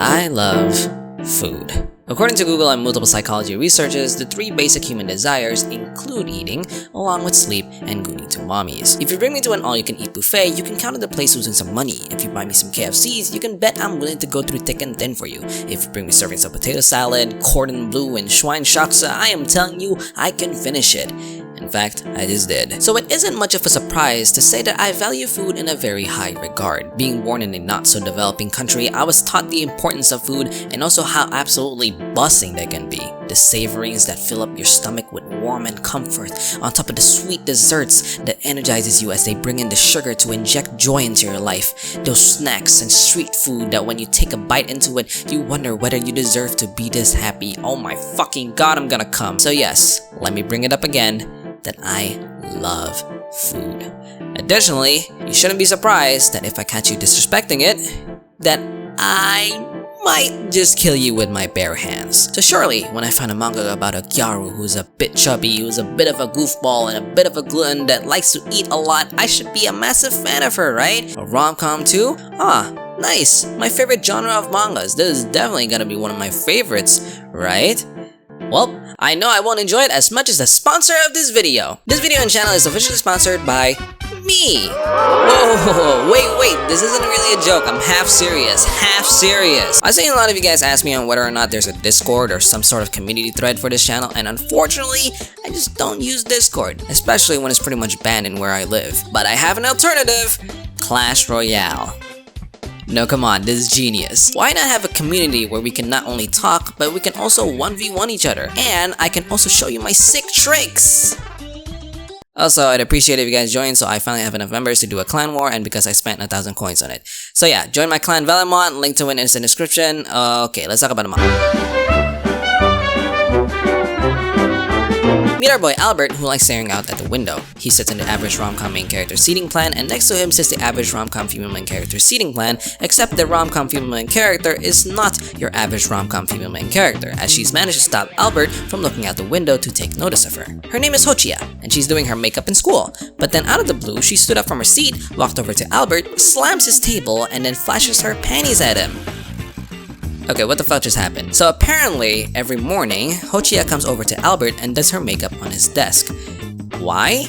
I love food. According to Google and multiple psychology researchers, the 3 basic human desires include eating, along with sleep and gooning to mommies. If you bring me to an all-you-can-eat buffet, you can count on the place losing some money. If you buy me some KFCs, you can bet I'm willing to go through thick and thin for you. If you bring me servings of potato salad, cordon bleu, and Schweinshaxe, I am telling you, I can finish it. In fact, I just did. So it isn't much of a surprise to say that I value food in a very high regard. Being born in a not-so-developing country, I was taught the importance of food and also how absolutely buzzing they can be. The savorings that fill up your stomach with warmth and comfort, on top of the sweet desserts that energizes you as they bring in the sugar to inject joy into your life. Those snacks and street food that when you take a bite into it, you wonder whether you deserve to be this happy. Oh my fucking god, I'm gonna come. So yes, let me bring it up again, that I love food. Additionally, you shouldn't be surprised that if I catch you disrespecting it, that I might just kill you with my bare hands. So surely, when I find a manga about a gyaru who's a bit chubby, who's a bit of a goofball, and a bit of a glutton that likes to eat a lot, I should be a massive fan of her, right? A rom-com too? Ah, nice. My favorite genre of mangas. This is definitely gonna be one of my favorites, right? Well, I know I won't enjoy it as much as the sponsor of this video. This video and channel is officially sponsored by me. Whoa, wait, this isn't really a joke. I'm half serious. I've seen a lot of you guys ask me on whether or not there's a Discord or some sort of community thread for this channel, and unfortunately, I just don't use Discord, especially when it's pretty much banned in where I live. But I have an alternative, Clash Royale. No, come on, this is genius. Why not have a community where we can not only talk, but we can also 1v1 each other, and I can also show you my sick tricks! Also, I'd appreciate if you guys join, so I finally have enough members to do a clan war, and because I spent 1,000 coins on it. So yeah, join my clan Valemont, link to it is in the description. Okay, let's talk about a manga. Meet our boy Albert, who likes staring out at the window. He sits in the average rom-com main character seating plan, and next to him sits the average rom-com female main character seating plan, except the rom-com female main character is not your average rom-com female main character, as she's managed to stop Albert from looking out the window to take notice of her. Her name is Hochiya, and she's doing her makeup in school. But then out of the blue, she stood up from her seat, walked over to Albert, slams his table, and then flashes her panties at him. Okay, what the fuck just happened? So apparently, every morning, Hochiya comes over to Albert and does her makeup on his desk. Why?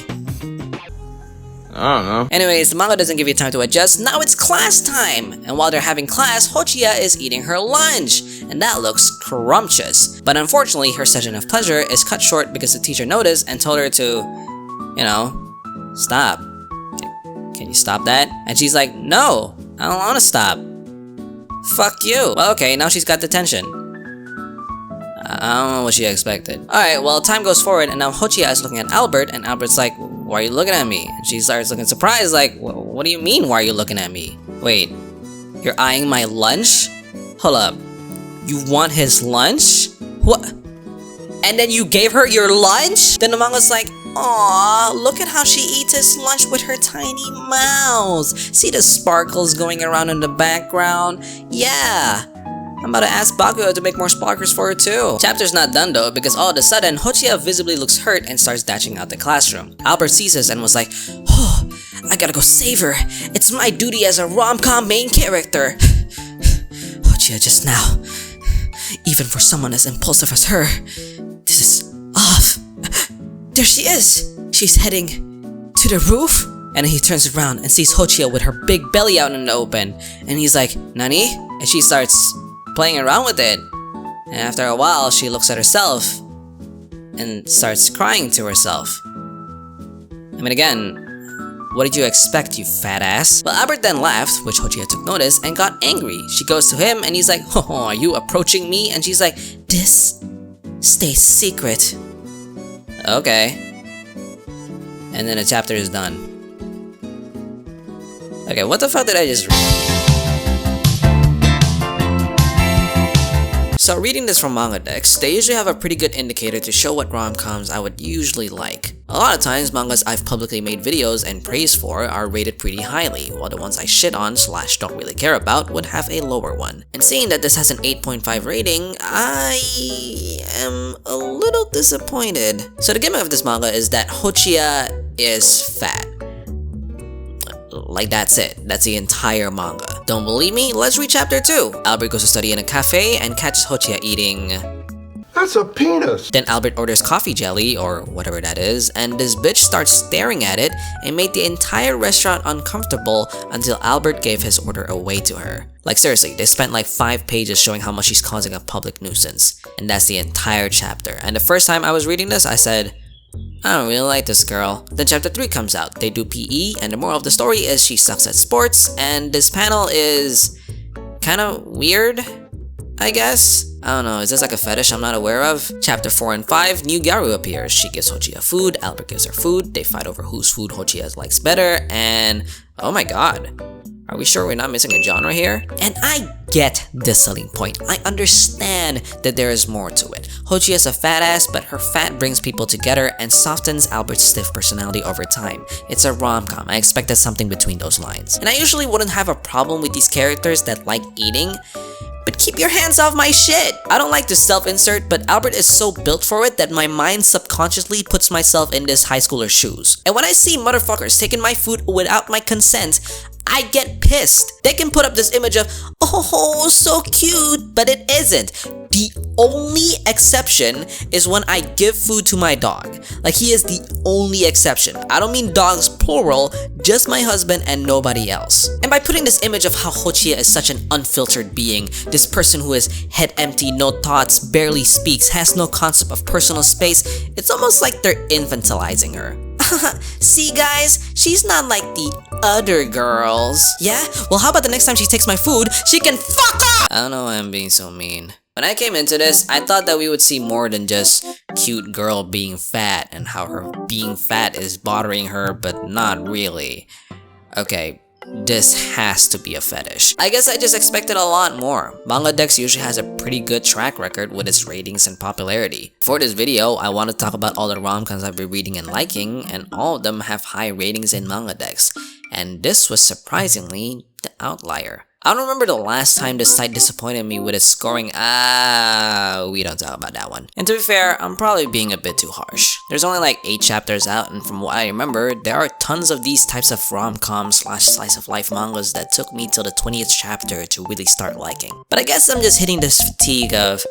I don't know. Anyways, the manga doesn't give you time to adjust. Now it's class time! And while they're having class, Hochiya is eating her lunch. And that looks scrumptious. But unfortunately, her session of pleasure is cut short because the teacher noticed and told her to, you know, stop. Can you stop that? And she's like, no, I don't want to stop. Fuck you. Well, okay, now she's got detention. I don't know what she expected. Alright, well, time goes forward, and now Hochiya is looking at Albert, and Albert's like, why are you looking at me? And she starts looking surprised, like, what do you mean, why are you looking at me? Wait, you're eyeing my lunch? Hold up. You want his lunch? What? And then you gave her your lunch? Then the manga's like, aw, look at how she eats his lunch with her tiny mouth. See the sparkles going around in the background? Yeah. I'm about to ask Bakugo to make more sparkles for her too. Chapter's not done though, because all of a sudden, Hochiya visibly looks hurt and starts dashing out the classroom. Albert sees this and was like, oh, I gotta go save her. It's my duty as a rom-com main character. Hochiya just now. Even for someone as impulsive as her, this is off. There she is! She's heading to the roof? And he turns around and sees Hochiya with her big belly out in the open. And he's like, Nani? And she starts playing around with it. And after a while, she looks at herself and starts crying to herself. I mean, again, what did you expect, you fat ass? Well, Albert then laughed, which Hochiya took notice, and got angry. She goes to him and he's like, oh, are you approaching me? And she's like, this stays secret. Okay. And then the chapter is done. Okay, what the fuck did I just read? So reading this from manga decks, they usually have a pretty good indicator to show what rom-coms I would usually like. A lot of times, mangas I've publicly made videos and praised for are rated pretty highly, while the ones I shit on / don't really care about would have a lower one. And seeing that this has an 8.5 rating, I am a little disappointed. So the gimmick of this manga is that Hochiya is fat. like that's it. That's the entire manga. Don't believe me? Let's read chapter 2. Albert goes to study in a cafe and catches Hochiya eating... That's a penis! Then Albert orders coffee jelly, or whatever that is, and this bitch starts staring at it and made the entire restaurant uncomfortable until Albert gave his order away to her. Like seriously, they spent like 5 pages showing how much she's causing a public nuisance. And that's the entire chapter. And the first time I was reading this, I said, I don't really like this girl. Then chapter 3 comes out. They do PE, and the moral of the story is she sucks at sports, and this panel is kinda weird, I guess. I don't know, is this like a fetish I'm not aware of? Chapter 4 and 5, new Gyaru appears. She gives Hochiya food, Albert gives her food, they fight over whose food Hochiya likes better, and oh my god. Are we sure we're not missing a genre here? And I get the selling point. I understand that there is more to it. Hochiya's a fat ass, but her fat brings people together and softens Albert's stiff personality over time. It's a rom-com. I expected something between those lines. And I usually wouldn't have a problem with these characters that like eating, but keep your hands off my shit! I don't like to self-insert, but Albert is so built for it that my mind subconsciously puts myself in this high schooler's shoes. And when I see motherfuckers taking my food without my consent, I get pissed. They can put up this image of, oh, so cute, but it isn't. The only exception is when I give food to my dog. Like, he is the only exception. I don't mean dogs plural, just my husband and nobody else. And by putting this image of how Hochiya is such an unfiltered being, this person who is head empty, no thoughts, barely speaks, has no concept of personal space, it's almost like they're infantilizing her. See guys, she's not like the other girls. Yeah? Well, how about the next time she takes my food, she can fuck off! I don't know why I'm being so mean. When I came into this, I thought that we would see more than just cute girl being fat and how her being fat is bothering her, but not really. Okay, this has to be a fetish. I guess I just expected a lot more. Manga Dex usually has a pretty good track record with its ratings and popularity. For this video, I want to talk about all the rom-coms I've been reading and liking, and all of them have high ratings in Manga Dex. And this was surprisingly the outlier. I don't remember the last time this site disappointed me with its scoring. We don't talk about that one. And to be fair, I'm probably being a bit too harsh. There's only like 8 chapters out, and from what I remember, there are tons of these types of rom-com / slice of life mangas that took me till the 20th chapter to really start liking. But I guess I'm just hitting this fatigue of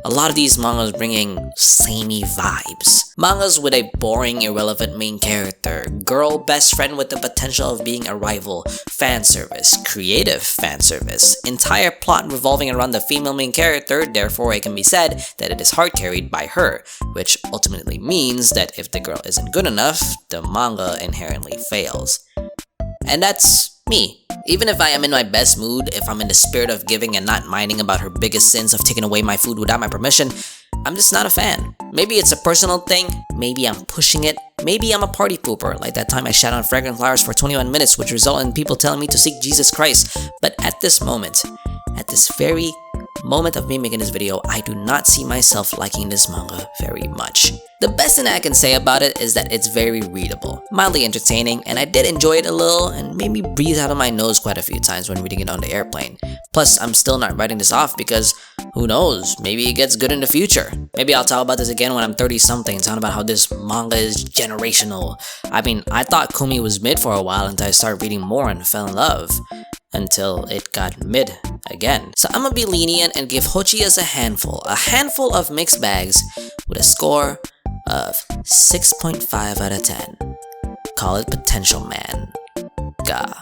a lot of these mangas bringing samey vibes. Mangas with a boring, irrelevant main character, girl best friend with the potential of being a rival, fan service, creative fan service, entire plot revolving around the female main character, therefore it can be said that it is hard carried by her, which ultimately means that if the girl isn't good enough, the manga inherently fails. And that's me. Even if I am in my best mood, if I'm in the spirit of giving and not minding about her biggest sins of taking away my food without my permission, I'm just not a fan. Maybe it's a personal thing, maybe I'm pushing it, maybe I'm a party pooper, like that time I shat on fragrant flowers for 21 minutes, which resulted in people telling me to seek Jesus Christ. But at this moment, at this very moment of me making this video, I do not see myself liking this manga very much. The best thing I can say about it is that it's very readable, mildly entertaining, and I did enjoy it a little and made me breathe out of my nose quite a few times when reading it on the airplane. Plus, I'm still not writing this off because who knows, maybe it gets good in the future. Maybe I'll talk about this again when I'm 30 something, talking about how this manga is generational. I mean, I thought Kumi was mid for a while until I started reading more and fell in love. Until it got mid again. So I'm gonna be lenient and give Hochiya's a handful of mixed bags with a score of 6.5 out of 10. Call it potential man. Ga.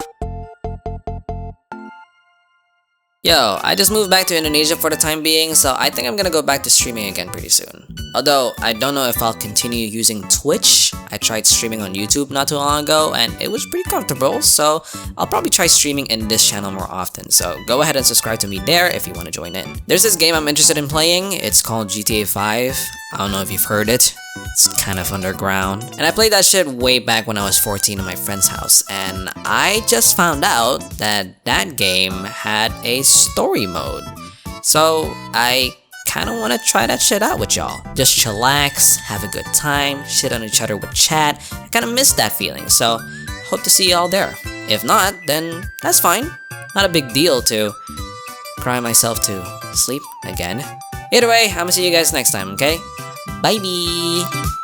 Yo, I just moved back to Indonesia for the time being, so I think I'm gonna go back to streaming again pretty soon. Although, I don't know if I'll continue using Twitch. I tried streaming on YouTube not too long ago, and it was pretty comfortable, so I'll probably try streaming in this channel more often, so go ahead and subscribe to me there if you want to join in. There's this game I'm interested in playing, it's called GTA 5. I don't know if you've heard it. It's kind of underground. And I played that shit way back when I was 14 in my friend's house, and I just found out that that game had a story mode. So I kinda wanna try that shit out with y'all. Just chillax, have a good time, shit on each other with chat. I kinda miss that feeling, so hope to see y'all there. If not, then that's fine. Not a big deal to cry myself to sleep again. Either way, I'm gonna see you guys next time, okay? Bye-bye!